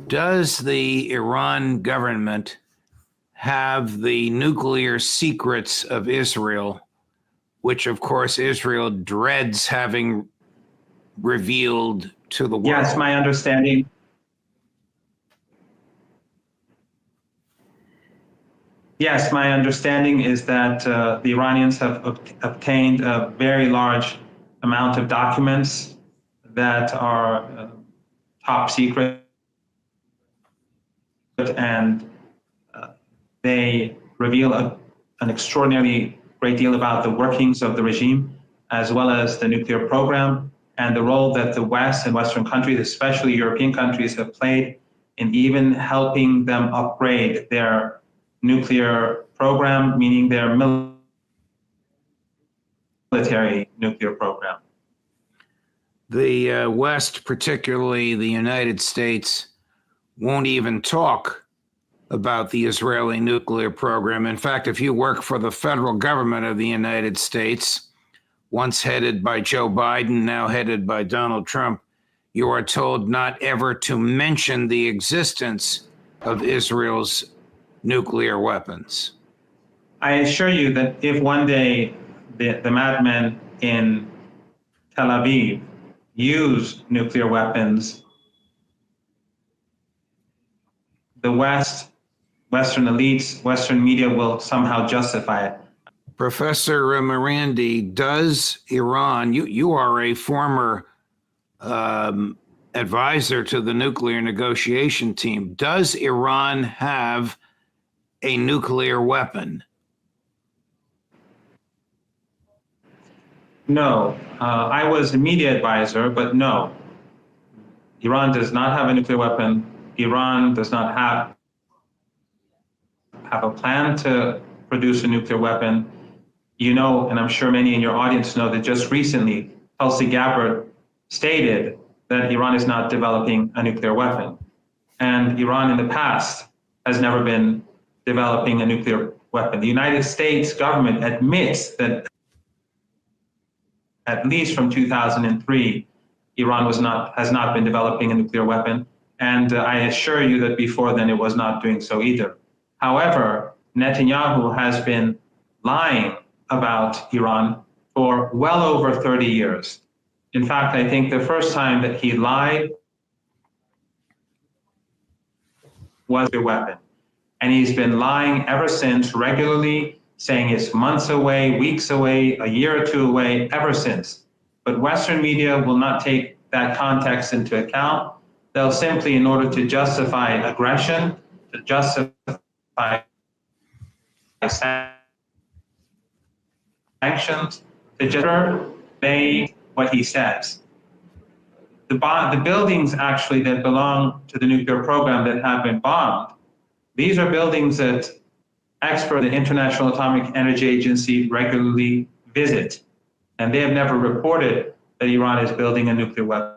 Does the Iran government have the nuclear secrets of Israel, which of course Israel dreads having revealed to the world? Yes, my understanding. Yes, my understanding is that the Iranians have obtained a very large amount of documents that are top secret, and they reveal an extraordinarily great deal about the workings of the regime, as well as the nuclear program, and the role that the West and Western countries, especially European countries, have played in even helping them upgrade their nuclear program, meaning their military nuclear program. The West, particularly the United States, won't even talk about the Israeli nuclear program. In fact, if you work for the federal government of the United States, once headed by Joe Biden, now headed by Donald Trump, you are told not ever to mention the existence of Israel's nuclear weapons. I assure you that if one day the madmen in Tel Aviv use nuclear weapons, the Western elites, Western media will somehow justify it. Professor Marandi, does Iran, you are a former advisor to the nuclear negotiation team, does Iran have a nuclear weapon? No, I was a media advisor, but no. Iran does not have a nuclear weapon. Iran does not have a plan to produce a nuclear weapon. You know, and I'm sure many in your audience know, that just recently, Tulsi Gabbard stated that Iran is not developing a nuclear weapon. And Iran in the past has never been developing a nuclear weapon. The United States government admits that at least from 2003, Iran has not been developing a nuclear weapon. And I assure you that before then it was not doing so either. However, Netanyahu has been lying about Iran for well over 30 years. In fact, I think the first time that he lied was a weapon. And he's been lying ever since, regularly, saying it's months away, weeks away, a year or two away, ever since. But Western media will not take that context into account. They'll simply, in order to justify aggression, to justify sanctions, to just obey what he says. The buildings actually that belong to the nuclear program that have been bombed, these are buildings that experts at the International Atomic Energy Agency regularly visit, and they have never reported that Iran is building a nuclear weapon.